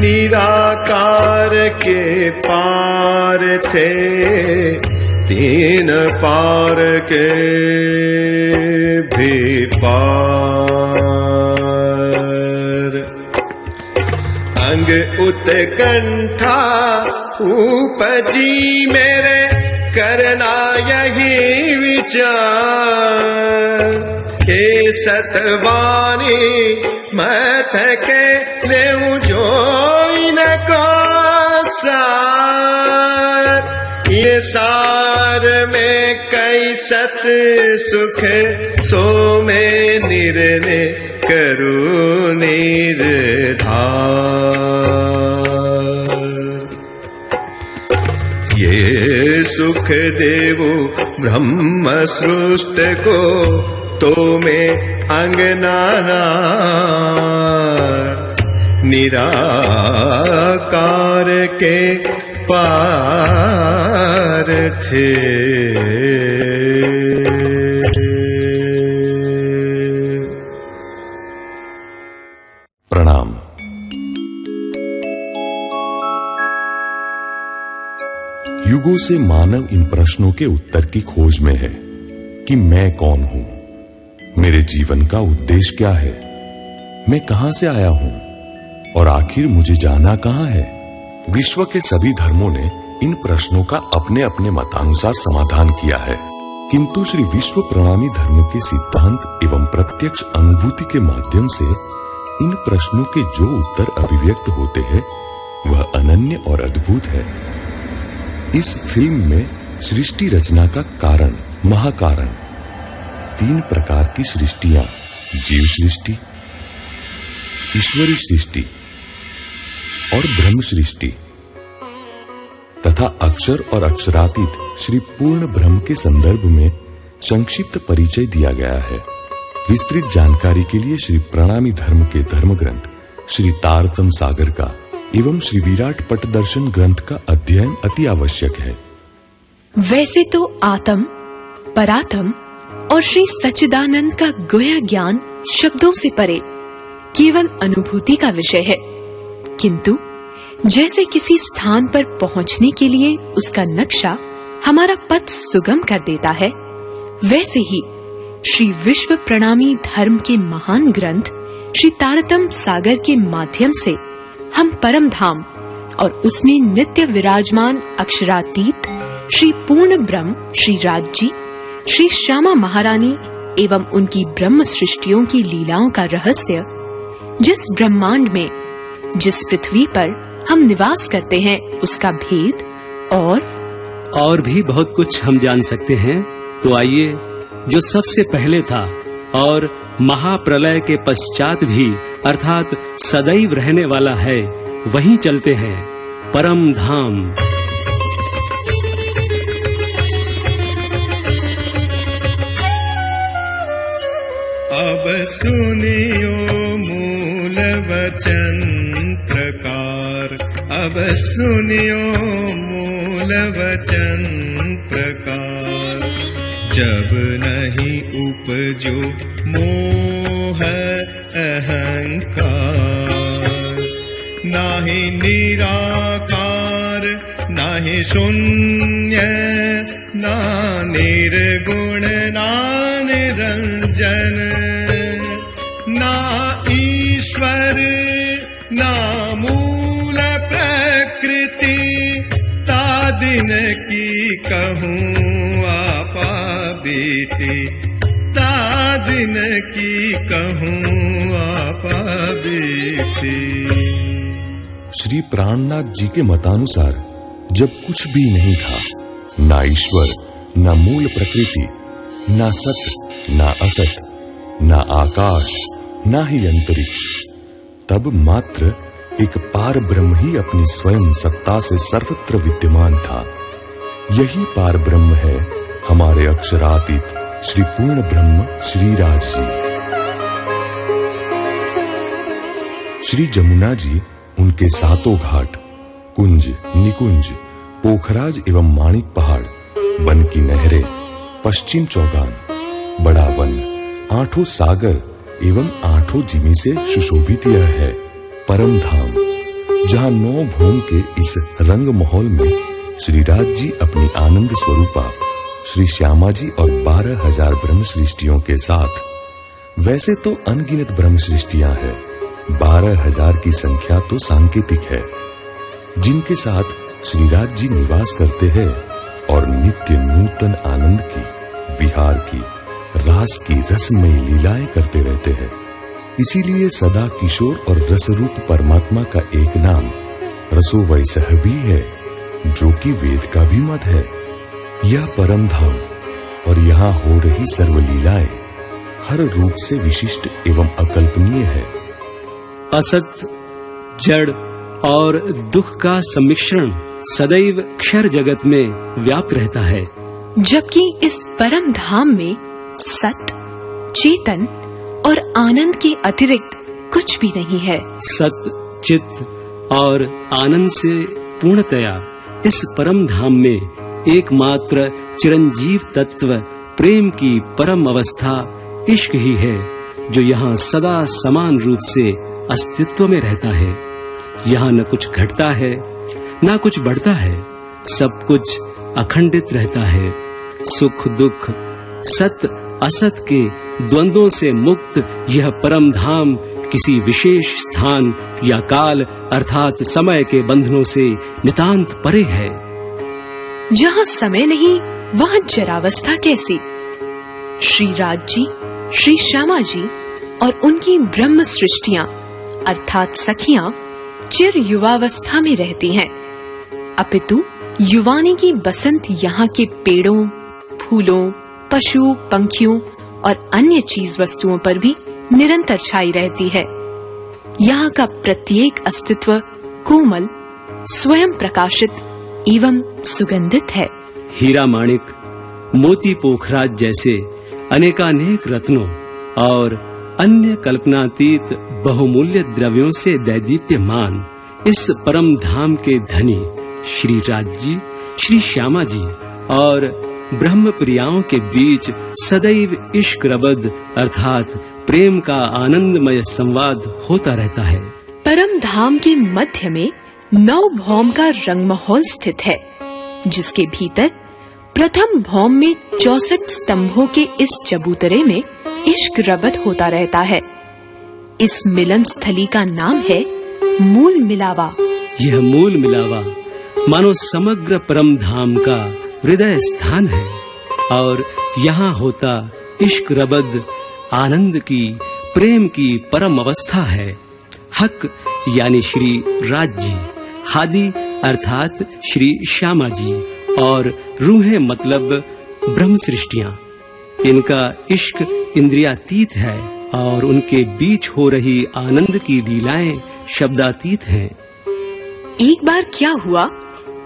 निराकार के पार थे, तीन पार के भी पार। अंग उत्कंठा उपजी मेरे, करना यही विचार। हे सतवानी मत के लेऊं जो इनको सार। ये सार में कई सत सुख, सो में निर्णय करूं निर्धार। ये सुख देवो ब्रह्म सृष्ट को, तो में अंगनाना निराकार के पार थे। प्रणाम। युगों से मानव इन प्रश्नों के उत्तर की खोज में है कि मैं कौन हूं, मेरे जीवन का उद्देश्य क्या है, मैं कहां से आया हूं और आखिर मुझे जाना कहां है। विश्व के सभी धर्मों ने इन प्रश्नों का अपने अपने मतानुसार समाधान किया है, किंतु श्री विश्व प्रणामी धर्म के सिद्धांत एवं प्रत्यक्ष अनुभूति के माध्यम से इन प्रश्नों के जो उत्तर अभिव्यक्त होते हैं वह अनन्य और अद्भुत है। इस फिल्म में सृष्टि रचना का कारण, महाकारण, तीन प्रकार की सृष्टियां, जीव सृष्टि, ईश्वरी सृष्टि और ब्रह्म सृष्टि तथा अक्षर और अक्षरातीत श्री पूर्ण ब्रह्म के संदर्भ में संक्षिप्त परिचय दिया गया है। विस्तृत जानकारी के लिए श्री प्रणामी धर्म के धर्म ग्रंथ श्री तारतम सागर का एवं श्री विराट पटदर्शन ग्रंथ का अध्ययन अति आवश्यक है। वैसे तो आत्म, परात्म और श्री सच्चिदानंद का गुह्य ज्ञान शब्दों से परे केवल अनुभूति का विषय है, किंतु जैसे किसी स्थान पर पहुंचने के लिए उसका नक्शा हमारा पथ सुगम कर देता है, वैसे ही श्री विश्व प्रणामी धर्म के महान ग्रंथ श्री तारतम सागर के माध्यम से हम परम धाम और उसमें नित्य विराजमान अक्षरातीत श्री पूर्ण ब्रह्म श्री राज, श्री श्यामा महारानी एवं उनकी ब्रह्म सृष्टियों की लीलाओं का रहस्य, जिस ब्रह्मांड में, जिस पृथ्वी पर हम निवास करते हैं, उसका भेद और भी बहुत कुछ हम जान सकते हैं। तो आइए, जो सबसे पहले था और महाप्रलय के पश्चात भी अर्थात सदैव रहने वाला है, वहीं चलते हैं, परम धाम। अब सुनियो मूल वचन प्रकार, अब सुनियो मूल वचन प्रकार। जब नहीं उपजो मोह अहंकार, नाहि निराकार नाहि शून्य, ना निर्गुण ना निरंजन, ना ईश्वर ना मूल प्रकृति। तादिन की कहूँ आपा बीती, तादिन की कहूँ आपा बीती। श्री प्राणनाथ जी के मतानुसार जब कुछ भी नहीं था, ना ईश्वर, ना मूल प्रकृति, ना सत, ना असत, ना आकाश, ना ही अंतरिक्ष, तब मात्र एक पार ब्रह्म ही अपनी स्वयं सत्ता से सर्वत्र विद्यमान था। यही पार ब्रह्म है हमारे अक्षरातीत श्री पूर्ण ब्रह्म श्री राज जी। श्री जमुना जी उनके सातों घाट, कुंज, निकुंज, पोखराज एवं माणिक पहाड़, वन की नहरें, पश्चिम चौगान, बड़ा वन, आठों सागर एवं आठों जिमी से सुशोभित यह है परम धाम। जहां 9 भूम के इस रंग माहौल में श्रीराज जी अपनी आनंद स्वरूपा श्री श्यामा जी और 12,000 ब्रह्म सृष्टियों के साथ, वैसे तो अनगिनत ब्रह्म सृष्टियां हैं, 12,000 की संख्या तो सांकेतिक है, जिनके साथ श्रीराज जी निवास करते हैं और नित्य नूतन आनंद की, विहार की, रास की रसमयी लीलाएं करते रहते हैं। इसीलिए सदा किशोर और रसरूप परमात्मा का एक नाम रसो वैसह भी है, जो कि वेद का भी मत है। यह परम धाम और यहाँ हो रही सर्वलीलाएं हर रूप से विशिष्ट एवं अकल्पनीय है। असत, जड़ और दुख का सम्मिश्रण सदैव क्षर जगत में व्याप्त रहता है, जबकि इस परम धाम में सत, चेतन और आनंद के अतिरिक्त कुछ भी नहीं है। सत, चित और आनंद से पूर्णतया इस परम धाम में एकमात्र चिरंजीव तत्व प्रेम की परम अवस्था इश्क ही है, जो यहाँ सदा समान रूप से अस्तित्व में रहता है। यहाँ न कुछ घटता है, न कुछ बढ़ता है, सब कुछ अखंडित रहता है। सुख दुख, सत असत के द्वंद्वों से मुक्त यह परम धाम किसी विशेष स्थान या काल अर्थात समय के बंधनों से नितांत परे है। जहाँ समय नहीं, वहाँ जरावस्था कैसी? श्री राज जी, श्री श्यामा जी और उनकी ब्रह्म सृष्टियां अर्थात सखियां चिर युवावस्था में रहती हैं, अपितु युवानी की बसंत यहाँ के पेड़ों, फूलों, पशु पंखियों और अन्य चीज वस्तुओं पर भी निरंतर छाई रहती है। यहाँ का प्रत्येक अस्तित्व कोमल, स्वयं प्रकाशित एवं सुगंधित है। हीरा माणिक, मोती पोखराज जैसे अनेकानेक रत्नों और अन्य कल्पनातीत बहुमूल्य द्रव्यों से दैदीप्यमान इस परम धाम के धनी श्री राज जी, श्री श्यामा जी और ब्रह्म प्रियाओं के बीच सदैव इश्क रबद अर्थात प्रेम का आनंदमय संवाद होता रहता है। परम धाम के मध्य में 9 भौम का रंग माहौल स्थित है, जिसके भीतर प्रथम भौम में 64 स्तंभों के इस चबूतरे में इश्क रबद होता रहता है। इस मिलन स्थली का नाम है मूल मिलावा। यह मूल मिलावा मानो समग्र परम धाम का हृदय स्थान है और यहाँ होता इश्क रबद आनंद की, प्रेम की परम अवस्था है। हक यानी श्री राज जी, हादी अर्थात श्री श्यामा जी और रूहें मतलब ब्रह्म सृष्टियां, इनका इश्क इंद्रियातीत है और उनके बीच हो रही आनंद की लीलाएं शब्दातीत हैं। एक बार क्या हुआ,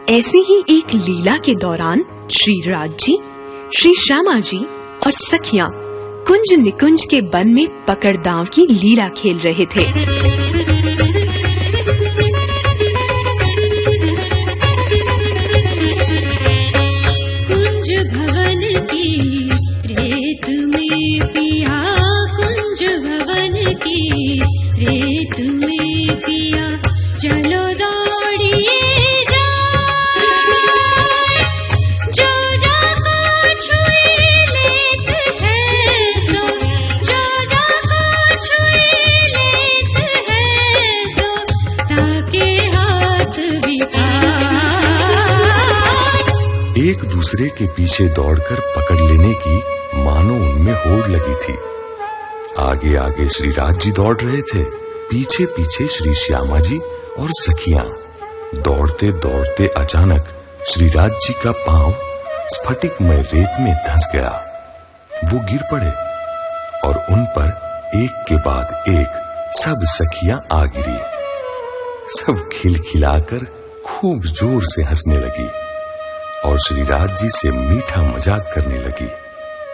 ऐसी ही एक लीला के दौरान श्री राज जी, श्री श्यामा जी और सखियां कुंज निकुंज के वन में पकड़दाव की लीला खेल रहे थे। कुंज भवन की रेत में पिया, कुंज भवन की रेत में पिया, चलो दौड़िए एक दूसरे के पीछे दौड़कर पकड़ लेने की मानो उनमें होड़ लगी थी। आगे आगे श्री राज जी दौड़ रहे थे, पीछे पीछे श्री श्यामा जी और सखियां। दौड़ते दौड़ते अचानक श्री राज जी का पांव स्फटिकमय रेत में धंस गया। वो गिर पड़े और उन पर एक के बाद एक सब सखियां आ गिरी। सब खिलखिलाकर खूब जोर से हंसने लगी और श्री राज जी से मीठा मजाक करने लगी।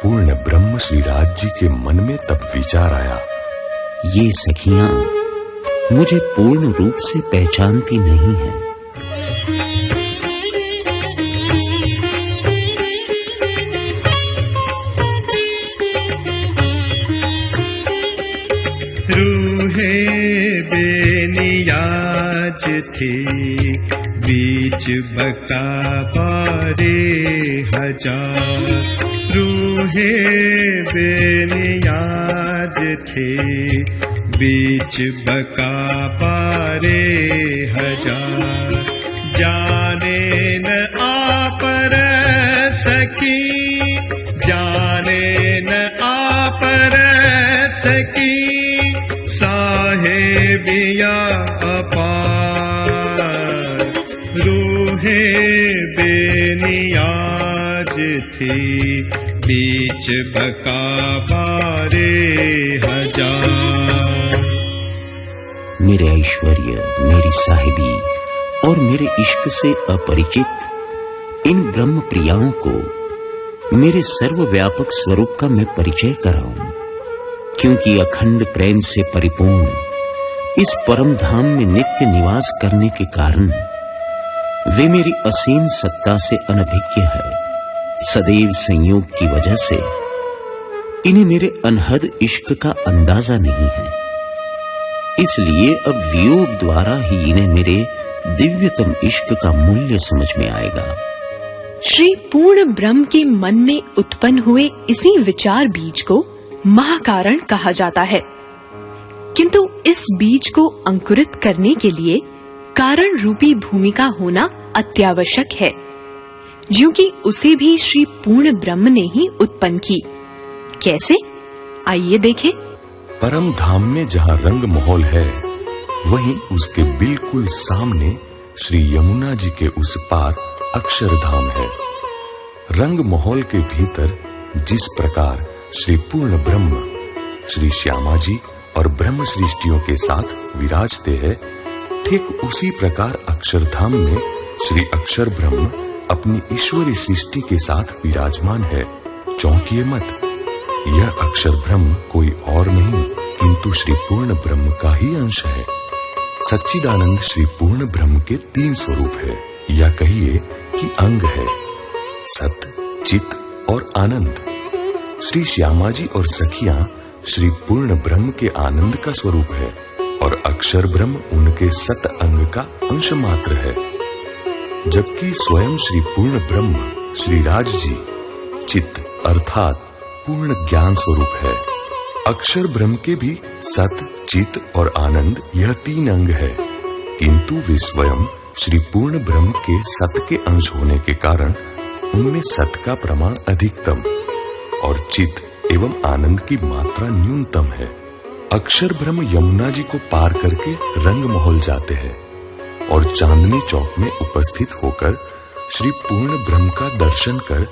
पूर्ण ब्रह्म श्री राज जी के मन में तब विचार आया, ये सखियां मुझे पूर्ण रूप से पहचानती नहीं है। रूहे बेनियाज थी बीच बका बारे हजार रूहे बेनियाज थे बीच बका बारे हजार जाने न आप सकी जाने न आप सकी साहेबिया अपार रूहे बेनियाज थी बीच बका बारे हजार। मेरे ऐश्वर्य, मेरी साहिबी और मेरे इश्क से अपरिचित इन ब्रह्म प्रियाओं को मेरे सर्वव्यापक स्वरूप का मैं परिचय कराऊं, क्योंकि अखंड प्रेम से परिपूर्ण इस परम धाम में नित्य निवास करने के कारण वे मेरी असीम सत्ता से अनभिज्ञ है। सदैव संयोग की वजह से इन्हें मेरे अनहद इश्क का अंदाजा नहीं है, इसलिए अब वियोग द्वारा ही इन्हें मेरे दिव्यतम इश्क का मूल्य समझ में आएगा। श्री पूर्ण ब्रह्म के मन में उत्पन्न हुए इसी विचार बीज को महाकारण कहा जाता है, किंतु इस बीज को अंकुरित करने के लिए कारण रूपी भूमिका होना अत्यावश्यक है, क्योंकि उसे भी श्री पूर्ण ब्रह्म ने ही उत्पन्न की। कैसे? आइए देखें। परम धाम में जहाँ रंग महल है, वहीं उसके बिल्कुल सामने श्री यमुना जी के उस पार अक्षरधाम है। रंग महल के भीतर जिस प्रकार श्री पूर्ण ब्रह्म श्री श्यामा जी और ब्रह्म सृष्टियों के साथ विराजते हैं, ठीक उसी प्रकार अक्षरधाम में श्री अक्षर ब्रह्म अपनी ईश्वरी सृष्टि के साथ विराजमान है। चौंकिए मत, यह अक्षर ब्रह्म कोई और नहीं किंतु श्री पूर्ण ब्रह्म का ही अंश है। सच्चिदानंद श्री पूर्ण ब्रह्म के 3 स्वरूप है, या कहिए कि अंग है, सत, चित और आनंद। श्री श्यामा जी और सखियां श्री पूर्ण ब्रह्म के आनंद का स्वरूप है और अक्षर ब्रह्म उनके सत अंग का अंश मात्र है, जबकि स्वयं श्री पूर्ण ब्रह्म श्री राज जी चित्त अर्थात पूर्ण ज्ञान स्वरूप है। अक्षर ब्रह्म के भी सत, चित और आनंद यह 3 अंग है, किंतु वे स्वयं श्री पूर्ण ब्रह्म के सत के अंश होने के कारण उनमें सत का प्रमाण अधिकतम और चित एवं आनंद की मात्रा न्यूनतम है। अक्षर ब्रह्म यमुना जी को पार करके रंग महल जाते हैं और चांदनी चौक में उपस्थित होकर श्री पूर्ण ब्रह्म का दर्शन कर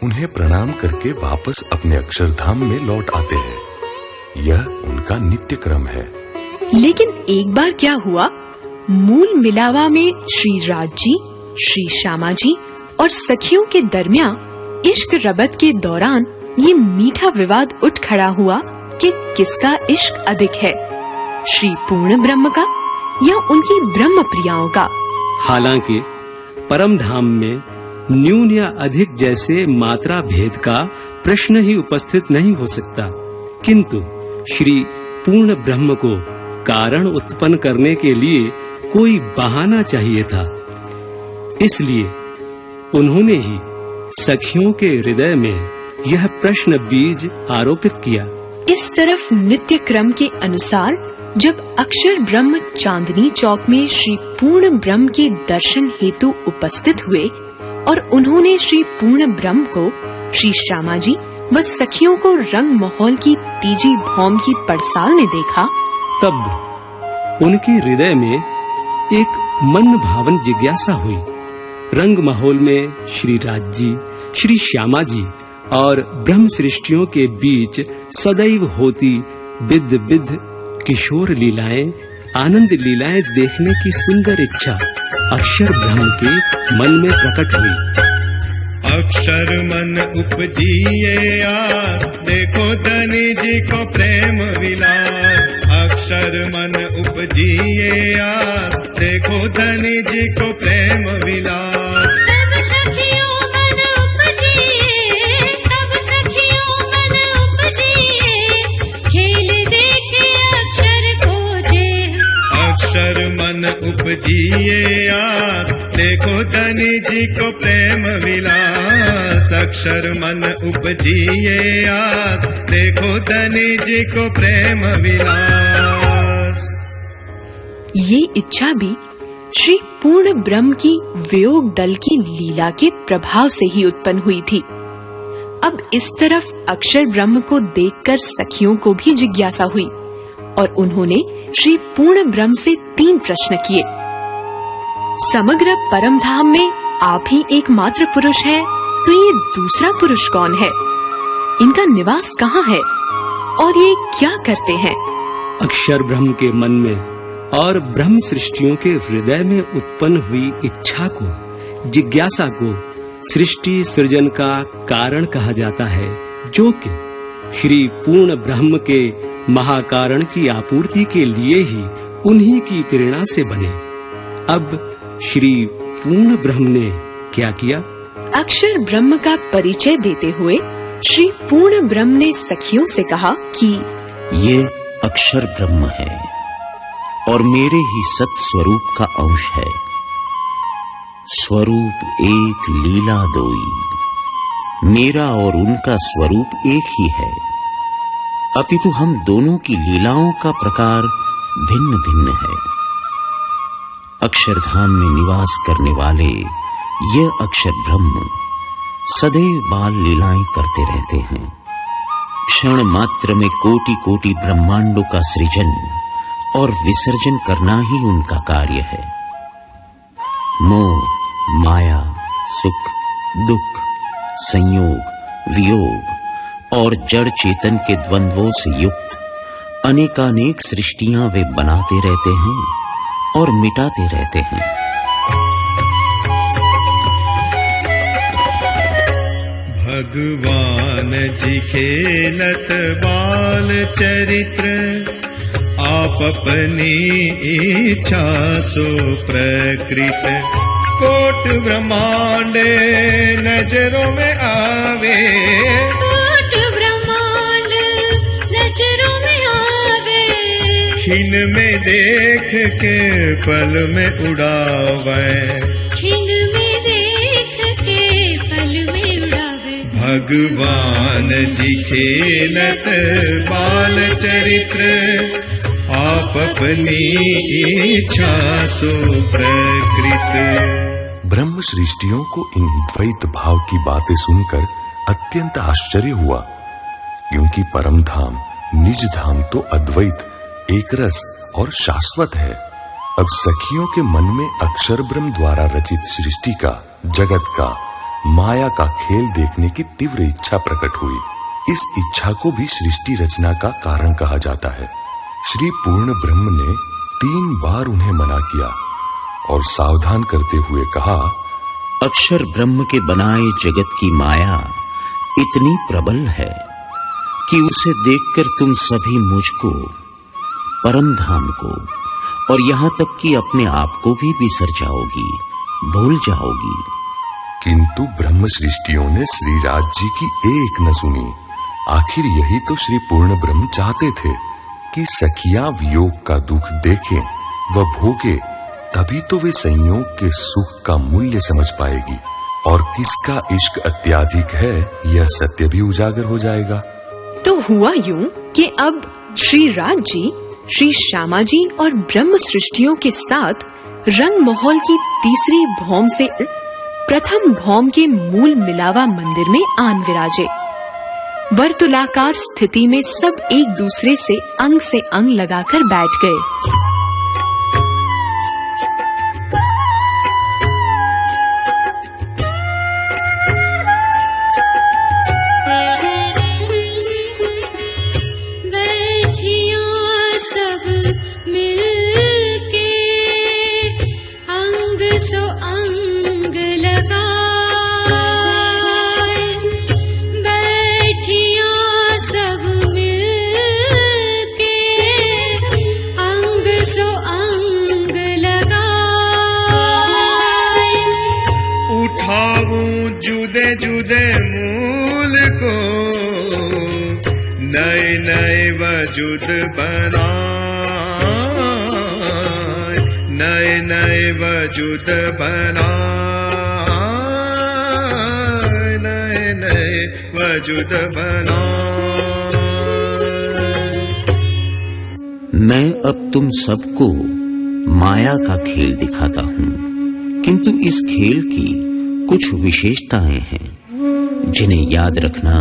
उन्हें प्रणाम करके वापस अपने अक्षरधाम में लौट आते हैं। यह उनका नित्य क्रम है। लेकिन एक बार क्या हुआ, मूल मिलावा में श्री राज जी, श्री श्यामा जी और सखियों के दरमियान इश्क रबत के दौरान ये मीठा विवाद उठ खड़ा हुआ कि किसका इश्क अधिक है, श्री पूर्ण ब्रह्म का या उनकी ब्रह्म प्रियाओं का। हालांकि परम धाम में न्यून या अधिक जैसे मात्रा भेद का प्रश्न ही उपस्थित नहीं हो सकता, किंतु श्री पूर्ण ब्रह्म को कारण उत्पन्न करने के लिए कोई बहाना चाहिए था। इसलिए उन्होंने ही सखियों के हृदय में यह प्रश्न बीज आरोपित किया। इस तरफ नित्य क्रम के अनुसार जब अक्षर ब्रह्म चांदनी चौक में श्री पूर्ण ब्रह्म के दर्शन हेतु उपस्थित हुए और उन्होंने श्री पूर्ण ब्रह्म को श्री श्यामा जी व सखियों को रंग महल की तीजी भौम की पड़साल में देखा, तब उनके हृदय में एक मन भावन जिज्ञासा हुई। रंग महल में श्री राज जी, श्री श्यामा जी और ब्रह्म सृष्टियों के बीच सदैव होती विद्ध विद्ध किशोर लीलाएं, आनंद लीलाएं देखने की सुंदर इच्छा अक्षर ब्रह्म के मन में प्रकट हुई। अक्षर मन उपजिए आस, देखो धनी जी को प्रेम विलास। अक्षर मन उपजिए आस, देखो धनी जी को प्रेम विलास। तब सखियों मन उपजिए, तब सखियों मन उपजिए, खेल देखे उपजिए आस, देखो धनी जी को प्रेम विलास। अक्षर मन उपजिए आस, देखो धनी जी को प्रेम विलास। ये इच्छा भी श्री पूर्ण ब्रह्म की वियोग दल की लीला के प्रभाव से ही उत्पन्न हुई थी। अब इस तरफ अक्षर ब्रह्म को देखकर सखियों को भी जिज्ञासा हुई और उन्होंने श्री पूर्ण ब्रह्म से 3 प्रश्न किए। समग्र परम धाम में आप ही एकमात्र पुरुष हैं, तो ये दूसरा पुरुष कौन है? इनका निवास कहाँ है और ये क्या करते हैं? अक्षर ब्रह्म के मन में और ब्रह्म सृष्टियों के हृदय में उत्पन्न हुई इच्छा को, जिज्ञासा को सृष्टि सृजन का कारण कहा जाता है, जो कि श्री पूर्ण ब्रह्म के महाकारण की आपूर्ति के लिए ही उन्हीं की प्रेरणा से बने। अब श्री पूर्ण ब्रह्म ने क्या किया? अक्षर ब्रह्म का परिचय देते हुए श्री पूर्ण ब्रह्म ने सखियों से कहा कि ये अक्षर ब्रह्म है और मेरे ही सत स्वरूप का अंश है। स्वरूप एक, लीला दोई। मेरा और उनका स्वरूप एक ही है, अपितु हम दोनों की लीलाओं का प्रकार भिन्न भिन्न है। अक्षरधाम में निवास करने वाले ये अक्षर ब्रह्म सदैव बाल लीलाएं करते रहते हैं। क्षण मात्र में कोटि कोटि ब्रह्मांडों का सृजन और विसर्जन करना ही उनका कार्य है। मोह, माया, सुख, दुख, संयोग, वियोग और जड़ चेतन के द्वंद्वों से युक्त अनेकानेक सृष्टियां वे बनाते रहते हैं और मिटाते रहते हैं। भगवान जी खेलत बाल चरित्र, आप अपनी इच्छा सो प्रकृत। कोट ब्रह्मांड नजरों में आवे, कोट ब्रह्मांड नजरों में आवे। खिन में देख के पल में उड़ावे, खिन में देख के पल में उड़ावे। भगवान जी खेलत बाल चरित्र, आप अपनी इच्छा सो प्रकृत। ब्रह्म सृष्टियों को इन द्वैत भाव की बातें सुनकर अत्यंत आश्चर्य हुआ, क्योंकि परम धाम निज धाम तो अद्वैत, एकरस और शाश्वत है। अब सखियों के मन में अक्षर ब्रह्म द्वारा रचित सृष्टि का, जगत का, माया का खेल देखने की तीव्र इच्छा प्रकट हुई। इस इच्छा को भी सृष्टि रचना का कारण कहा जाता है। श्री पूर्ण ब्रह्म ने 3 बार उन्हें मना किया और सावधान करते हुए कहा, अक्षर ब्रह्म के बनाए जगत की माया इतनी प्रबल है कि उसे देखकर तुम सभी मुझको, परम धाम को और यहाँ तक कि अपने आप को भी बिसर जाओगी, भूल जाओगी। किंतु ब्रह्म सृष्टियों ने श्रीराज जी की एक न सुनी। आखिर यही तो श्री पूर्ण ब्रह्म चाहते थे कि सखियां वियोग का दुख देखें व भोगे, तभी तो वे संयोग के सुख का मूल्य समझ पाएगी और किसका इश्क अत्याधिक है यह सत्य भी उजागर हो जाएगा। तो हुआ यूं कि अब श्री राज जी, श्री श्यामा जी और ब्रह्म सृष्टियों के साथ रंग महल की तीसरी भौम से प्रथम भौम के मूल मिलावा मंदिर में आन विराजे। वर्तुलाकार स्थिति में सब एक दूसरे से अंग लगाकर बैठ गए। नए वजूद बनाए, नए नए वजूद बनाए, नए नए वजूद बनाए। मैं अब तुम सबको माया का खेल दिखाता हूँ, किंतु इस खेल की कुछ विशेषताएं हैं जिन्हें याद रखना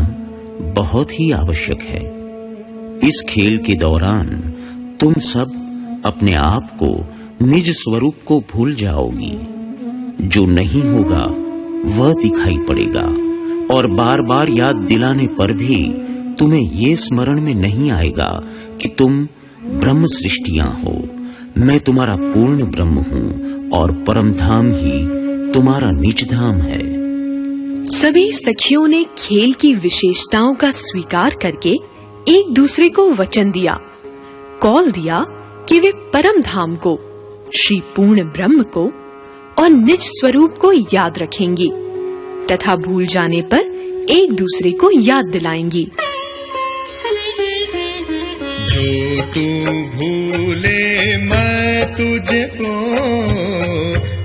बहुत ही आवश्यक है। इस खेल के दौरान तुम सब अपने आप को, निज स्वरूप को भूल जाओगी। जो नहीं होगा वह दिखाई पड़ेगा, और बार बार याद दिलाने पर भी तुम्हें ये स्मरण में नहीं आएगा कि तुम ब्रह्म सृष्टियां हो। मैं तुम्हारा पूर्ण ब्रह्म हूँ और परम धाम ही तुम्हारा निज धाम है। सभी सखियों ने खेल की विशेषताओं का स्वीकार करके एक दूसरे को वचन दिया, कौल दिया कि वे परम धाम को, श्री पूर्ण ब्रह्म को और निज स्वरूप को याद रखेंगी तथा भूल जाने पर एक दूसरे को याद दिलाएंगी। जो तू भूले मैं तुझको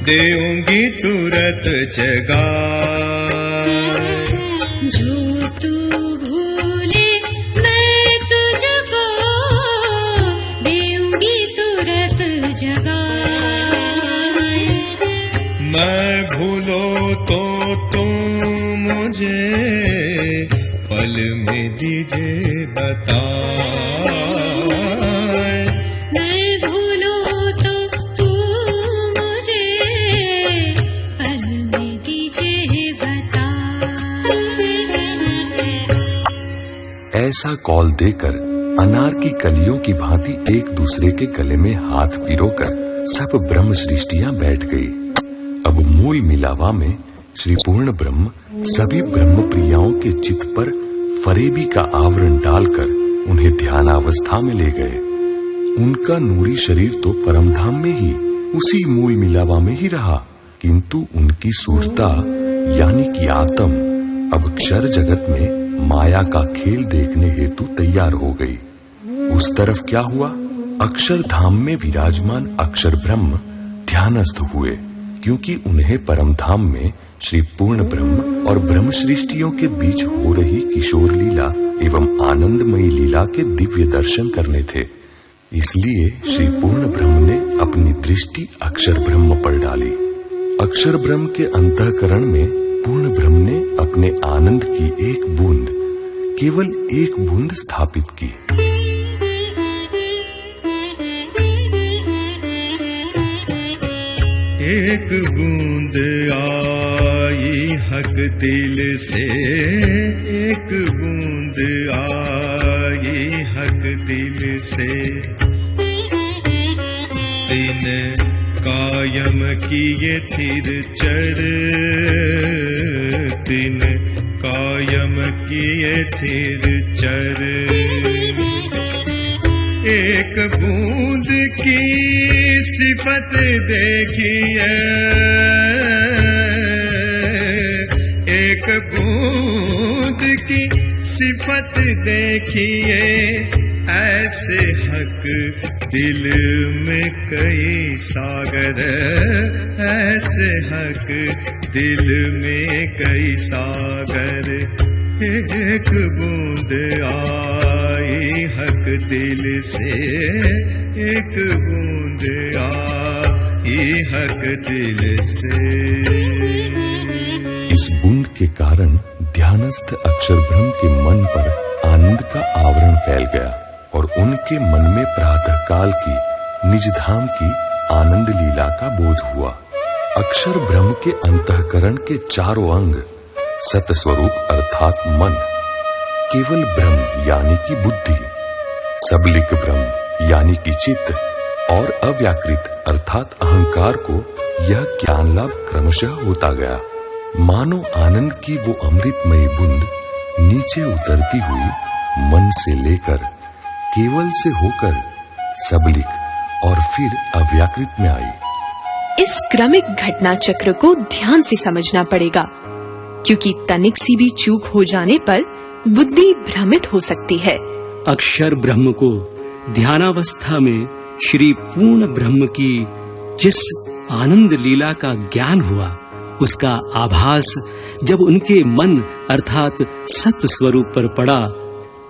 देऊंगी तुरंत जगा। जो तू भूले मैं तुझको देऊंगी तुरंत जगा। मैं भूलो तो तुम मुझे पल में दीजिए बता। मैं भूलो तो तू मुझे पल में दीजिए बता। ऐसा कौल देकर अनार की कलियों की भांति एक दूसरे के गले में हाथ पिरोकर सब ब्रह्म सृष्टियां बैठ गई। अब मूल मिलावा में श्री पूर्ण ब्रह्म सभी ब्रह्म प्रियाओं के चित्त पर फरेबी का आवरण डालकर उन्हें ध्यानावस्था में ले गए। उनका नूरी शरीर तो परमधाम में ही, उसी मूल मिलावा में ही रहा, किंतु उनकी सूरता यानी कि आत्म अब क्षर जगत में माया का खेल देखने हेतु तैयार हो गई। उस तरफ क्या हुआ? अक्षर धाम में विराजमान अक्षर ब्रह्म ध्यानस्थ हुए, क्योंकि उन्हें परमधाम में श्री पूर्ण ब्रह्म और ब्रह्म सृष्टियों के बीच हो रही किशोर लीला एवं आनंदमयी लीला के दिव्य दर्शन करने थे। इसलिए श्री पूर्ण ब्रह्म ने अपनी दृष्टि अक्षर ब्रह्म पर डाली। अक्षर ब्रह्म के अंतःकरण में पूर्ण ब्रह्म ने अपने आनंद की एक बूंद, केवल एक बूंद स्थापित की। एक बूंद आई हक दिल से, एक बूंद आई हक दिल से। दिन कायम किए थिर चर, दिन कायम किए थिर चर। एक बूंद की सिफत देखिए, एक बूंद की सिफत देखिए। ऐसे हक दिल में कई सागर, ऐसे हक दिल में कई सागर। एक बूंद आई हक दिल से, एक बूंद आई हक दिल से। इस बूंद के कारण ध्यानस्थ अक्षर ब्रह्म के मन पर आनंद का आवरण फैल गया और उनके मन में प्रातः काल की निज धाम की आनंद लीला का बोध हुआ। अक्षर ब्रह्म के अंतःकरण के चारों अंग सत स्वरूप अर्थात मन, केवल ब्रह्म यानी कि बुद्धि, सबलिक ब्रह्म यानी कि चित्त और अव्याकृत अर्थात अहंकार को यह ज्ञान लाभ क्रमशः होता गया। मानो आनंद की वो अमृतमयी बूंद नीचे उतरती हुई मन से लेकर केवल से होकर सबलिक और फिर अव्याकृत में आई। इस क्रमिक घटना चक्र को ध्यान से समझना पड़ेगा, क्योंकि तनिक सी भी चूक हो जाने पर बुद्धि भ्रमित हो सकती है। अक्षर ब्रह्म को ध्यानावस्था में श्री पूर्ण ब्रह्म की जिस आनंद लीला का ज्ञान हुआ, उसका आभास जब उनके मन अर्थात सत्य स्वरूप पर पड़ा,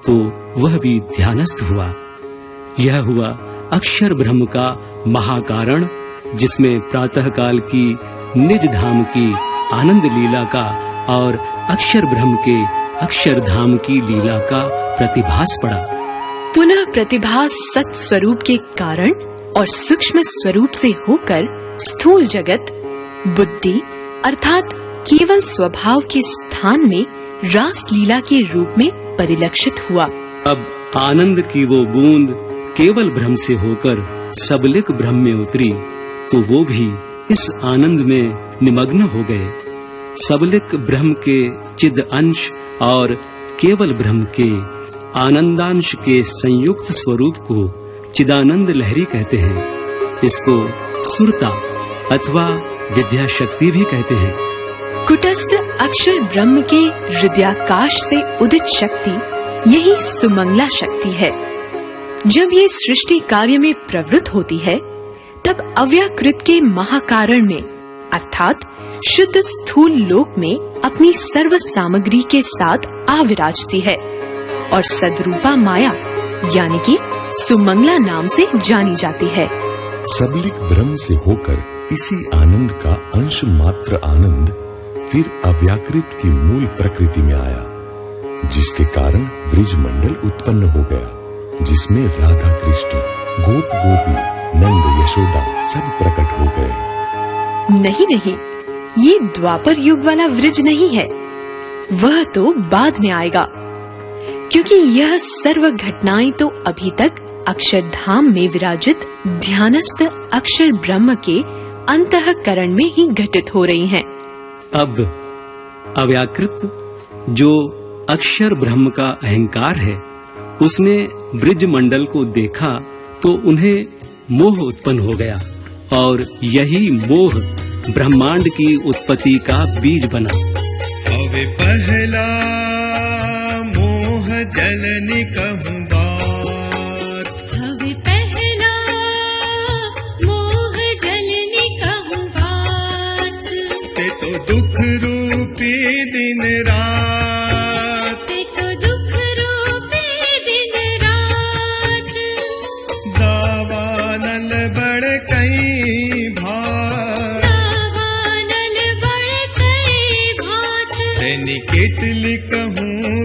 तो वह भी ध्यानस्थ हुआ। यह हुआ अक्षर ब्रह्म का महाकारण, जिसमें प्रातः काल की निज धाम की आनंद लीला का और अक्षर ब्रह्म के अक्षरधाम की लीला का प्रतिभास पड़ा। पुनः प्रतिभास सत स्वरूप के कारण और सूक्ष्म स्वरूप से होकर स्थूल जगत बुद्धि अर्थात केवल स्वभाव के स्थान में रास लीला के रूप में परिलक्षित हुआ। अब आनंद की वो बूंद केवल ब्रह्म से होकर सबलिक ब्रह्म में उतरी, तो वो भी इस आनंद में निमग्न हो गए। सबलिक ब्रह्म के चिद अंश और केवल ब्रह्म के आनंदांश के संयुक्त स्वरूप को चिदानंद लहरी कहते हैं। इसको सुरता अथवा विद्या शक्ति भी कहते हैं। कुटस्थ अक्षर ब्रह्म के हृदयाकाश से उदित शक्ति यही सुमंगला शक्ति है। जब ये सृष्टि कार्य में प्रवृत्त होती है, तब अव्याकृत के महाकारण में अर्थात शुद्ध स्थूल लोक में अपनी सर्व सामग्री के साथ आ विराजती है और सदरूपा माया यानी कि सुमंगला नाम से जानी जाती है। सबलिक ब्रह्म से होकर इसी आनंद का अंश मात्र आनंद फिर अव्याकृत की मूल प्रकृति में आया, जिसके कारण ब्रिज मंडल उत्पन्न हो गया, जिसमें राधा कृष्ण गोप गोपी नंद यशोदा सब प्रकट हो गए। नहीं, ये द्वापर युग वाला ब्रिज नहीं है, वह तो बाद में आएगा, क्योंकि यह सर्व घटनाएं तो अभी तक अक्षरधाम में विराजित ध्यानस्थ अक्षर ब्रह्म के अंतःकरण में ही घटित हो रही हैं। अब अव्याकृत जो अक्षर ब्रह्म का अहंकार है, उसने ब्रिज मंडल को देखा तो उन्हें मोह उत्पन्न हो गया और यही मोह ब्रह्मांड की उत्पत्ति का बीज बना। हवे पहला मोह जलनि कहूँ बात, हवे पहला मोह जलनि कहूँ बात, ते तो दुख रूपी दिन रात, ते तो दुख रूपी दिन रात, दावानल बड़ कई भात, दावानल बड़ कई भात, ते निकेत लिखूं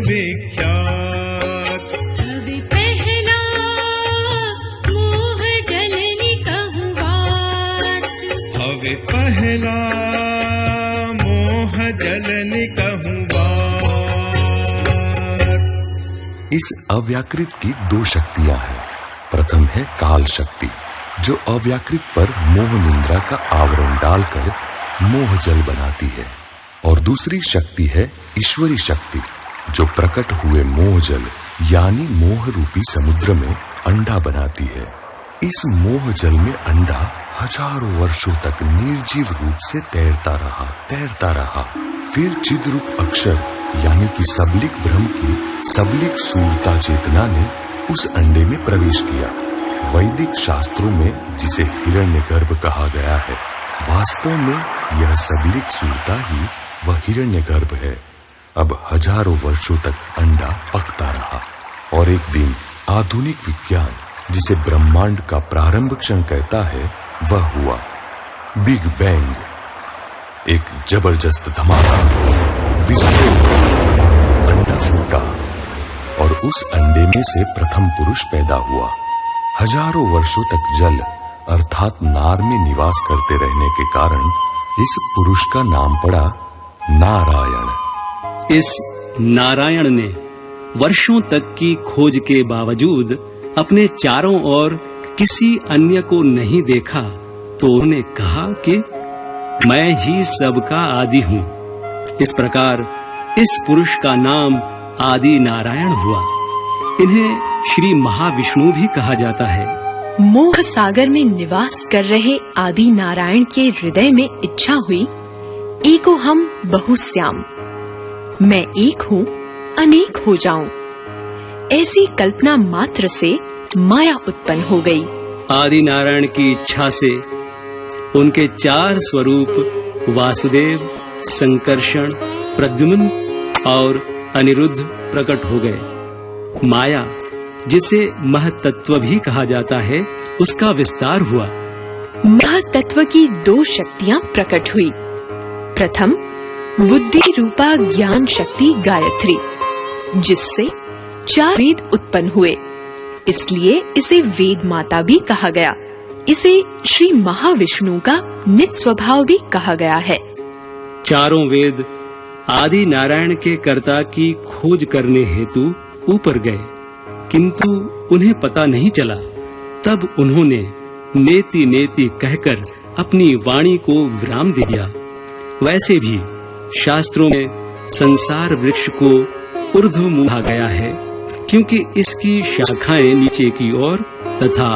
विख्यात, हवे पहला मोह जलनि कहूँ बात, हवे पहला मोह जलनि कहूँ बात। इस अव्याकृत की दो शक्तियां हैं। प्रथम है काल शक्ति, जो अव्याकृत पर मोह निंद्रा का आवरण डालकर मोह जल बनाती है, और दूसरी शक्ति है ईश्वरी शक्ति, जो प्रकट हुए मोह जल यानी मोह रूपी समुद्र में अंडा बनाती है। इस मोह जल में अंडा हजारों वर्षों तक निर्जीव रूप से तैरता रहा। फिर चिद्रूप अक्षर यानी कि सबलिक ब्रह्म की सबलिक सूरता चेतना ने उस अंडे में प्रवेश किया। वैदिक शास्त्रों में जिसे हिरण्यगर्भ कहा गया है, वास्तव में यह सबलिक सूरता ही वह हिरण्यगर्भ है। अब हजारों वर्षों तक अंडा पकता रहा और एक दिन आधुनिक विज्ञान जिसे ब्रह्मांड का प्रारंभ क्षण कहता है, वह हुआ बिग बैंग। एक जबरदस्त धमाका, विस्फोट, अंडा फूटा और उस अंडे में से प्रथम पुरुष पैदा हुआ। हजारों वर्षों तक जल अर्थात नार में निवास करते रहने के कारण इस पुरुष का नाम पड़ा नारायण। इस नारायण ने वर्षों तक की खोज के बावजूद अपने चारों ओर किसी अन्य को नहीं देखा, तो उन्होंने कहा कि मैं ही सबका आदि हूँ। इस प्रकार इस पुरुष का नाम आदि नारायण हुआ। इन्हें श्री महाविष्णु भी कहा जाता है। मोह सागर में निवास कर रहे आदि नारायण के हृदय में इच्छा हुई, एको हम बहुश्याम, मैं एक हूँ अनेक हो जाऊं। ऐसी कल्पना मात्र से माया उत्पन्न हो गई। आदि नारायण की इच्छा से उनके 4 स्वरूप वासुदेव, संकर्षण, प्रद्युम्न और अनिरुद्ध प्रकट हो गए। माया, जिसे महतत्व भी कहा जाता है, उसका विस्तार हुआ। महतत्व की 2 शक्तियां प्रकट हुई। प्रथम बुद्धि रूपा ज्ञान शक्ति गायत्री, जिससे 4 वेद उत्पन्न हुए, इसलिए इसे वेद माता भी कहा गया। इसे श्री महाविष्णु का निज स्वभाव भी कहा गया है। चारों वेद आदि नारायण के कर्ता की खोज करने हेतु ऊपर गए, किंतु उन्हें पता नहीं चला। तब उन्होंने नेति नेति कहकर अपनी वाणी को विराम दे दिया। वैसे भी शास्त्रों में संसार वृक्ष को ऊर्ध्वमूल कहा गया है, क्योंकि इसकी शाखाएं नीचे की ओर तथा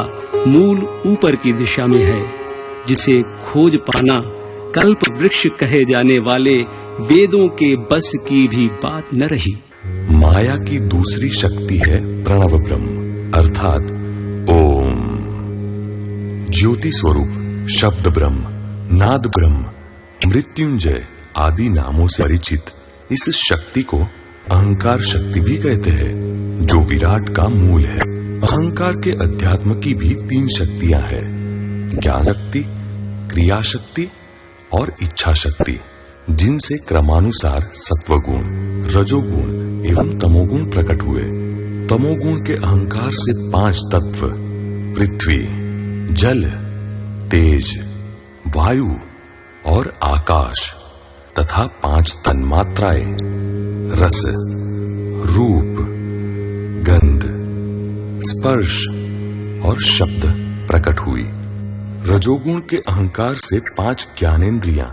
मूल ऊपर की दिशा में है, जिसे खोज पाना कल्प वृक्ष कहे जाने वाले वेदों के बस की भी बात न रही। माया की दूसरी शक्ति है प्रणव ब्रह्म अर्थात ओम। ज्योति स्वरूप शब्द ब्रह्म, नाद ब्रह्म, मृत्युंजय आदि नामों से परिचित इस शक्ति को अहंकार शक्ति भी कहते हैं, जो विराट का मूल है। अहंकार के अध्यात्म की भी 3 शक्तियां हैं, ज्ञान शक्ति, क्रिया शक्ति और इच्छा शक्ति, जिनसे क्रमानुसार सत्वगुण, रजोगुण एवं तमोगुण प्रकट हुए। तमोगुण के अहंकार से 5 तत्व पृथ्वी, जल, तेज, वायु और आकाश तथा 5 तन्मात्राएं रस, रूप, गंध, स्पर्श और शब्द प्रकट हुई। रजोगुण के अहंकार से 5 ज्ञानेंद्रियां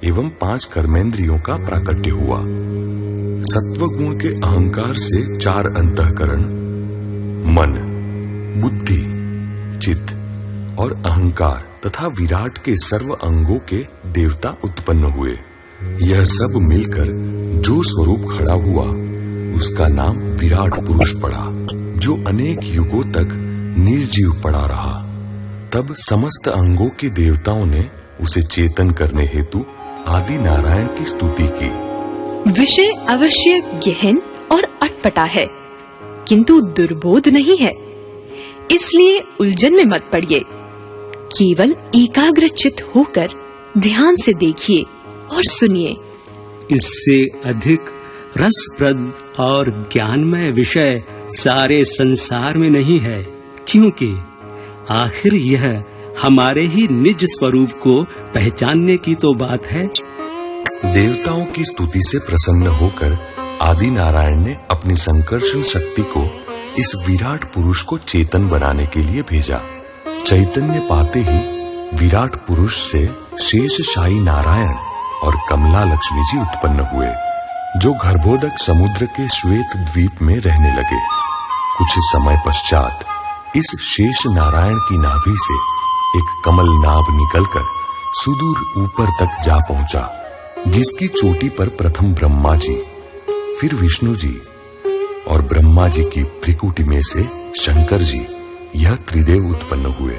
एवं 5 कर्मेंद्रियों का प्राकट्य हुआ। सत्वगुण के अहंकार से 4 अंतःकरण मन, बुद्धि, चित्त और अहंकार तथा विराट के सर्व अंगों के देवता उत्पन्न हुए। यह सब मिलकर जो स्वरूप खड़ा हुआ, उसका नाम विराट पुरुष पड़ा, जो अनेक युगों तक निर्जीव पड़ा रहा। तब समस्त अंगों के देवताओं ने उसे चेतन करने हेतु आदि नारायण की स्तुति की। विषय अवश्य गहन और अटपटा है, किंतु दुर्बोध नहीं है, इसलिए उलझन में मत पड़िए। केवल एकाग्रचित्त होकर ध्यान से देखिए और सुनिए। इससे अधिक रसप्रद और ज्ञानमय विषय सारे संसार में नहीं है, क्योंकि आखिर यह हमारे ही निज स्वरूप को पहचानने की तो बात है। देवताओं की स्तुति से प्रसन्न होकर आदि नारायण ने अपनी संकर्षण शक्ति को इस विराट पुरुष को चेतन बनाने के लिए भेजा। चैतन्य पाते ही विराट पुरुष से शेषशाही नारायण और कमला लक्ष्मी जी उत्पन्न हुए, जो गर्भोदक समुद्र के श्वेत द्वीप में रहने लगे। कुछ समय पश्चात इस शेष नारायण की नाभि से एक कमल नाभ निकलकर सुदूर ऊपर तक जा पहुंचा, जिसकी चोटी पर प्रथम ब्रह्मा जी, फिर विष्णु जी और ब्रह्मा जी की भ्रिकुटी में से शंकर जी, यह त्रिदेव उत्पन्न हुए।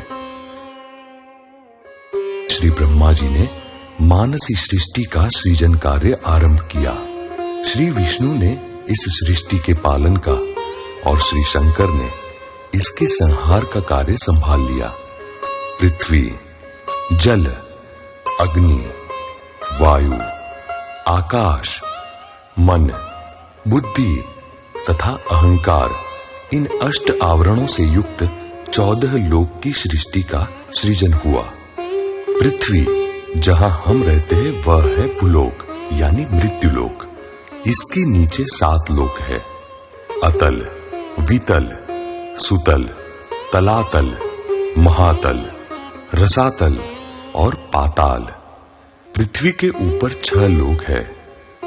श्री ब्रह्मा जी ने मानसी सृष्टि का सृजन कार्य आरंभ किया। श्री विष्णु ने इस सृष्टि के पालन का और श्री शंकर ने इसके संहार का कार्य संभाल लिया। पृथ्वी, जल, अग्नि, वायु, आकाश, मन, बुद्धि तथा अहंकार, इन 8 आवरणों से युक्त 14 लोक की सृष्टि का सृजन हुआ। पृथ्वी, जहां हम रहते हैं, वह है भूलोक यानी मृत्युलोक। इसके नीचे 7 लोक है: अतल, वितल, सुतल, तलातल, महातल, रसातल और पाताल। पृथ्वी के ऊपर 6 लोक है: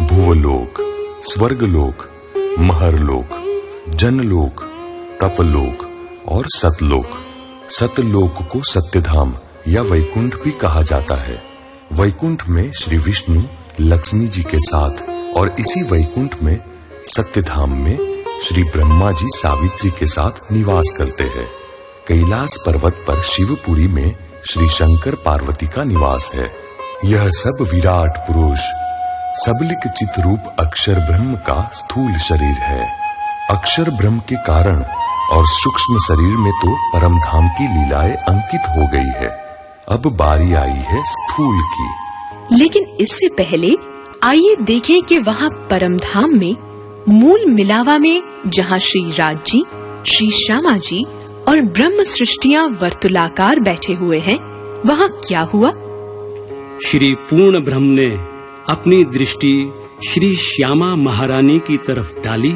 भुवलोक, स्वर्गलोक, महरलोक, जनलोक, तपलोक और सतलोक। सतलोक को सत्यधाम या वैकुंठ भी कहा जाता है। वैकुंठ में श्री विष्णु लक्ष्मी जी के साथ और इसी वैकुंठ में सत्यधाम में श्री ब्रह्मा जी सावित्री के साथ निवास करते हैं। कैलाश पर्वत पर शिवपुरी में श्री शंकर पार्वती का निवास है। यह सब विराट पुरुष सबलिक चित रूप अक्षर ब्रह्म का स्थूल शरीर है। अक्षर ब्रह्म के कारण और सूक्ष्म शरीर में तो परम धाम की लीलाएं अंकित हो गई है। अब बारी आई है स्थूल की। लेकिन इससे पहले आइए देखें कि वहाँ परम धाम में मूल मिलावा में जहाँ श्री राज जी, श्री श्यामा जी और ब्रह्म सृष्टियाँ वर्तुलाकार बैठे हुए हैं, वहाँ क्या हुआ? श्री पूर्ण ब्रह्म ने अपनी दृष्टि श्री श्यामा महारानी की तरफ डाली।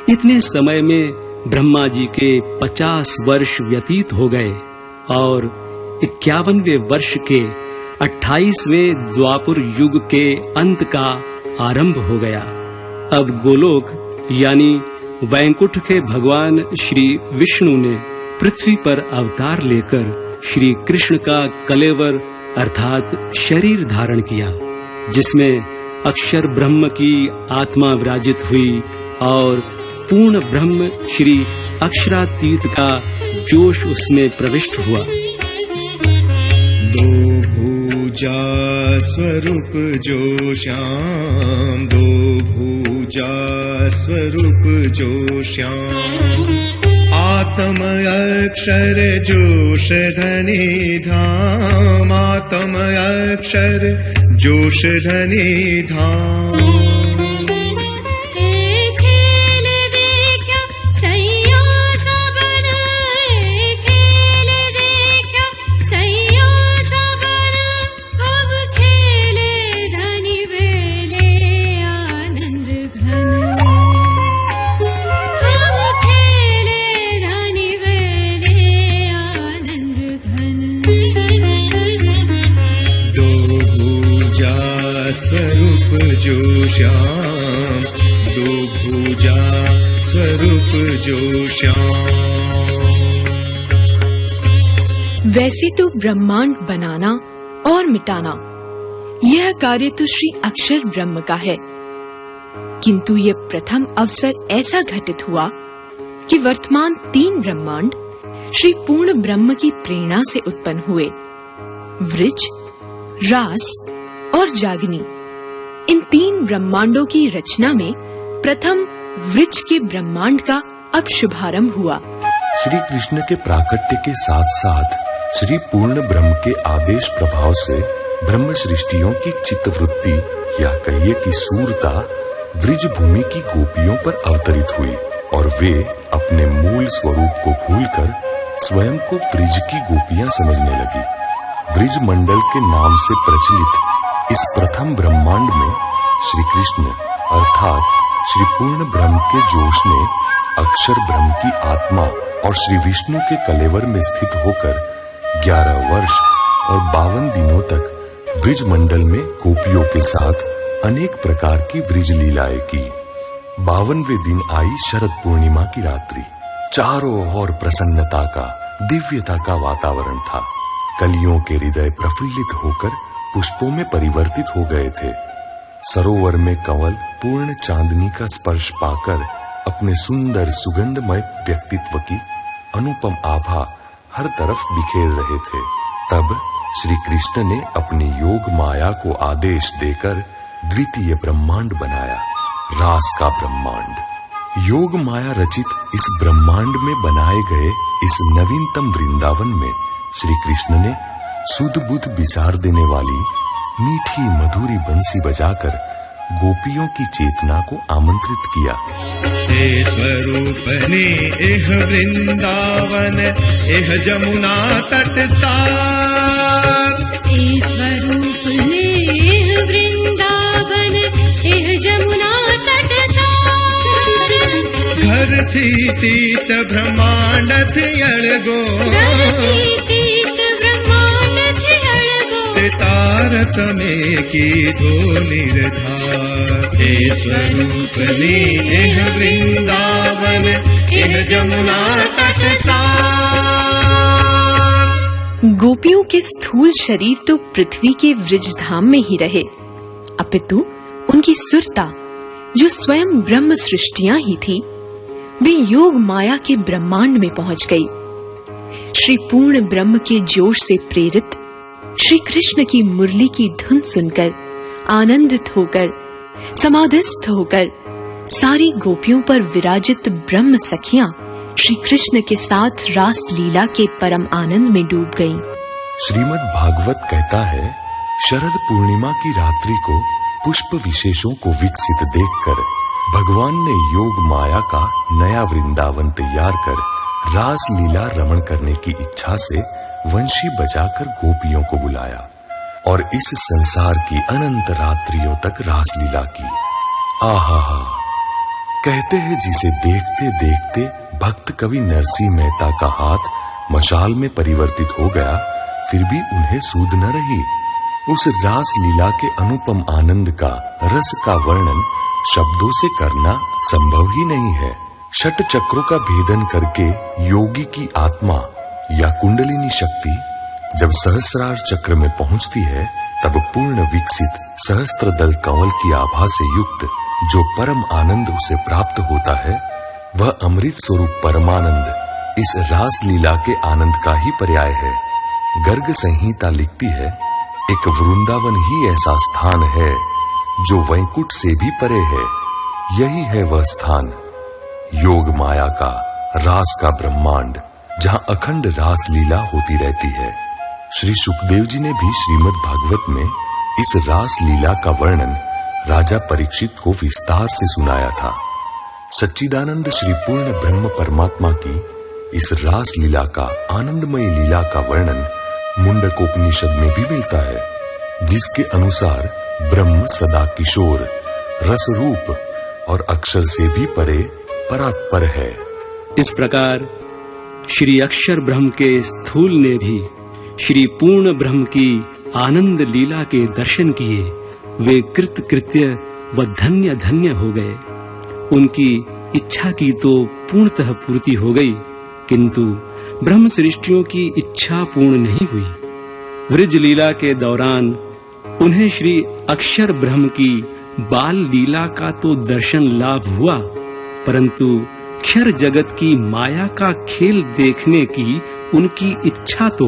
इतने समय में ब्रह्मा जी के 50 वर्ष व्यतीत हो गए और 51वें वर्ष के 28वें द्वापर युग के अंत का आरंभ हो गया। अब गोलोक यानी वैकुंठ के भगवान श्री विष्णु ने पृथ्वी पर अवतार लेकर श्री कृष्ण का कलेवर अर्थात शरीर धारण किया, जिसमें अक्षर ब्रह्म की आत्मा विराजित हुई और पूर्ण ब्रह्म श्री अक्षरातीत का जोश उसमें प्रविष्ट हुआ। दो भुजा स्वरूप जो श्याम, दो भुजा स्वरूप जो श्याम, आत्म अक्षर जोश धनी धाम, आत्म अक्षर जोश धनी धाम। स्वरूप जो श्याम, दो भुजा स्वरूप जो श्याम। वैसे तो ब्रह्मांड बनाना और मिटाना यह कार्य तो श्री अक्षर ब्रह्म का है, किंतु ये प्रथम अवसर ऐसा घटित हुआ कि वर्तमान 3 ब्रह्मांड श्री पूर्ण ब्रह्म की प्रेरणा से उत्पन्न हुए। वृज, रास और जागनी, इन 3 ब्रह्मांडों की रचना में प्रथम वृज के ब्रह्मांड का अब शुभारंभ हुआ। श्री कृष्ण के प्राकट्य के साथ साथ श्री पूर्ण ब्रह्म के आदेश प्रभाव से ब्रह्म सृष्टियों की चित्तवृत्ति या कहिए कि सूरता वृज भूमि की गोपियों पर अवतरित हुई और वे अपने मूल स्वरूप को भूलकर स्वयं को ब्रिज की गोपियां समझने लगी। ब्रिज मंडल के नाम से प्रचलित इस प्रथम ब्रह्मांड में श्री कृष्ण अर्थात श्री पूर्ण ब्रह्म के जोश ने अक्षर ब्रह्म की आत्मा और श्री विष्णु के कलेवर में स्थित होकर 11 वर्ष और 52 दिनों तक ब्रिज मंडल में गोपियों के साथ अनेक प्रकार की ब्रिज लीलाएं की। 52वें दिन आई शरद पूर्णिमा की रात्रि। चारों ओर प्रसन्नता का, दिव्यता का वातावरण था। कलियों के हृदय प्रफुल्लित होकर पुष्पों में परिवर्तित हो गए थे। सरोवर में कंवल पूर्ण चांदनी का स्पर्श पाकर अपने सुंदर सुगंधमय व्यक्तित्व की अनुपम आभा हर तरफ बिखेर रहे थे। तब श्री कृष्ण ने अपनी योग माया को आदेश देकर द्वितीय ब्रह्मांड बनाया, रास का ब्रह्मांड। योग माया रचित इस ब्रह्मांड में बनाए गए इस नवीनतम वृंदावन में श्री कृष्ण ने सुध बुध बिसार देने वाली मीठी मधुरी बंसी बजाकर गोपियों की चेतना को आमंत्रित किया। हे स्वरूप ने एह वृंदावन एह जमुना तट सार, हे स्वरूप ने एह वृंदावन एह जमुना तट सार। घर थी तीत ब्रह्मांड थी अड़गो, तारत में की धो निर्धार। हे स्वरूप ने एह वृंदावन एह जमुना तट सार। गोपियों के स्थूल शरीर तो पृथ्वी के वृजधाम में ही रहे, अपितु उनकी सुरता जो स्वयं ब्रह्म सृष्टियां ही थी, वे योग माया के ब्रह्मांड में पहुंच गई। श्री पूर्ण ब्रह्म के जोश से प्रेरित श्री कृष्ण की मुरली की धुन सुनकर आनंदित होकर समाधिस्थ होकर सारी गोपियों पर विराजित ब्रह्म सखियां श्री कृष्ण के साथ रास लीला के परम आनंद में डूब गईं। श्रीमद् भागवत कहता है, शरद पूर्णिमा की रात्रि को पुष्प विशेषों को विकसित देखकर भगवान ने योग माया का नया वृंदावन तैयार कर रास लीला रमण करने की इच्छा से वंशी बजाकर गोपियों को बुलाया और इस संसार की अनंत रात्रियों तक रास लीला की। आहा हा, कहते हैं जिसे देखते देखते भक्त कवि नरसिंह मेहता का हाथ मशाल में परिवर्तित हो गया, फिर भी उन्हें सूध न रही। उस रास लीला के अनुपम आनंद का रस का वर्णन शब्दों से करना संभव ही नहीं है। षट चक्रों का भेदन करके योगी की आत्मा या कुंडलिनी शक्ति जब सहस्रार चक्र में पहुंचती है, तब पूर्ण विकसित सहस्त्र दल कंवल की आभा से युक्त जो परम आनंद उसे प्राप्त होता है, वह अमृत स्वरूप परमानंद इस रास लीला के आनंद का ही पर्याय है। गर्ग संहिता लिखती है, एक वृंदावन ही ऐसा स्थान है जो वैकुंठ से भी परे है। यही है वह स्थान, योग माया का रास का ब्रह्मांड, जहां अखंड रास लीला होती रहती है। श्री सुखदेव जी ने भी श्रीमद् भागवत में इस रास लीला का वर्णन राजा परीक्षित को विस्तार से सुनाया था। सच्चिदानंद श्री पूर्ण ब्रह्म परमात्मा की इस रास लीला का आनंदमय लीला का वर्णन मुंडकोपनिषद में भी मिलता है, जिसके अनुसार ब्रह्म सदा किशोर, रस रूप और अक्षर से भी परे परात्पर है। इस प्रकार श्री अक्षर ब्रह्म के स्थूल ने भी श्री पूर्ण ब्रह्म की आनंद लीला के दर्शन किए। वे कृत कृत्य व धन्य धन्य हो गए। उनकी इच्छा की तो पूर्णतः पूर्ति हो गई, किंतु ब्रह्म सृष्टियों की इच्छा पूर्ण नहीं हुई। वृज लीला के दौरान उन्हें श्री अक्षर ब्रह्म की बाल लीला का तो दर्शन लाभ हुआ, परंतु क्षर जगत की माया का खेल देखने की उनकी इच्छा तो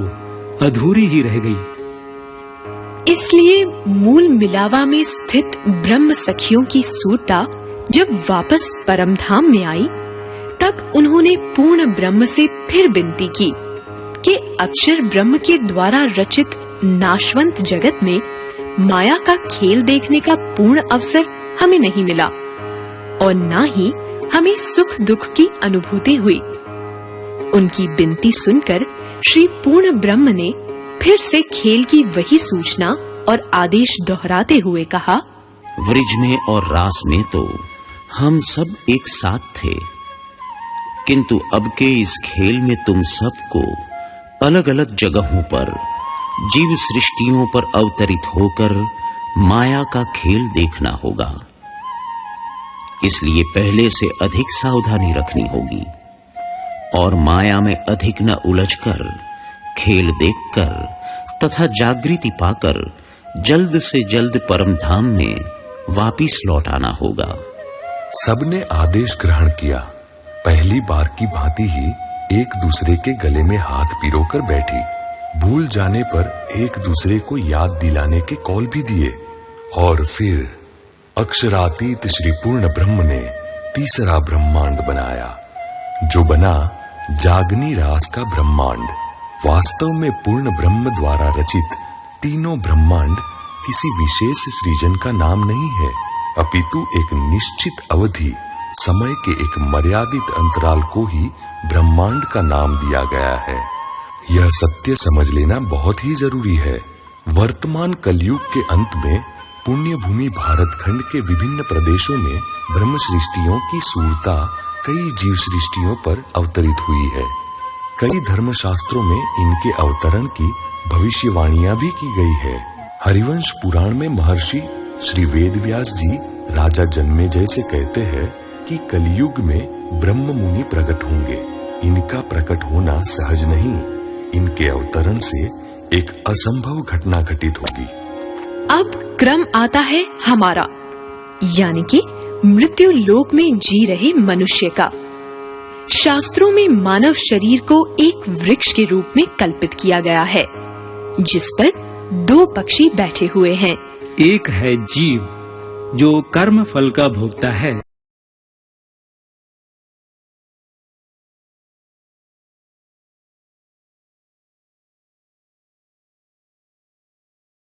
अधूरी ही रह गई। इसलिए मूल मिलावा में स्थित ब्रह्म सखियों की सूरता जब वापस परमधाम में आई, तब उन्होंने पूर्ण ब्रह्म से फिर विनती की कि अक्षर ब्रह्म के द्वारा रचित नाशवंत जगत में माया का खेल देखने का पूर्ण अवसर हमें नहीं मिला और न ही हमें सुख दुख की अनुभूति हुई। उनकी विनती सुनकर श्री पूर्ण ब्रह्म ने फिर से खेल की वही सूचना और आदेश दोहराते हुए कहा, वृज में और रास में तो हम सब एक साथ थे, किंतु अब के इस खेल में तुम सबको अलग अलग जगहों पर जीव सृष्टियों पर अवतरित होकर माया का खेल देखना होगा। इसलिए पहले से अधिक सावधानी रखनी होगी और माया में अधिक न उलझकर खेल देखकर तथा जागृति पाकर जल्द से जल्द परमधाम में वापिस लौट आना होगा। सबने आदेश ग्रहण किया। पहली बार की भांति ही एक दूसरे के गले में हाथ पिरोकर बैठी। भूल जाने पर एक दूसरे को याद दिलाने के कौल भी दिए। और फिर अक्षरातीत श्री पूर्ण ब्रह्म ने तीसरा ब्रह्मांड बनाया, जो बना जागनी रास का ब्रह्मांड। वास्तव में पूर्ण ब्रह्म द्वारा रचित तीनों ब्रह्मांड किसी विशेष सृजन का नाम नहीं है, अपितु एक निश्चित अवधि समय के एक मर्यादित अंतराल को ही ब्रह्मांड का नाम दिया गया है। यह सत्य समझ लेना बहुत ही जरूरी है। वर्तमान कलयुग के अंत में पुण्य भूमि भारत खंड के विभिन्न प्रदेशों में ब्रह्म सृष्टियों की सूरता कई जीव सृष्टियों पर अवतरित हुई है। कई धर्मशास्त्रों में इनके अवतरण की भविष्यवाणियां भी की गई है। हरिवंश पुराण में महर्षि श्री वेदव्यास जी राजा जन्मेजय से कहते हैं कि कलयुग में ब्रह्म मुनि प्रकट होंगे। इनका प्रकट होना सहज नहीं, इनके अवतरण से एक असंभव घटना घटित होगी। अब क्रम आता है हमारा, यानी कि मृत्यु लोक में जी रहे मनुष्य का। शास्त्रों में मानव शरीर को एक वृक्ष के रूप में कल्पित किया गया है, जिस पर 2 पक्षी बैठे हुए हैं। एक है जीव जो कर्म फल का भोगता है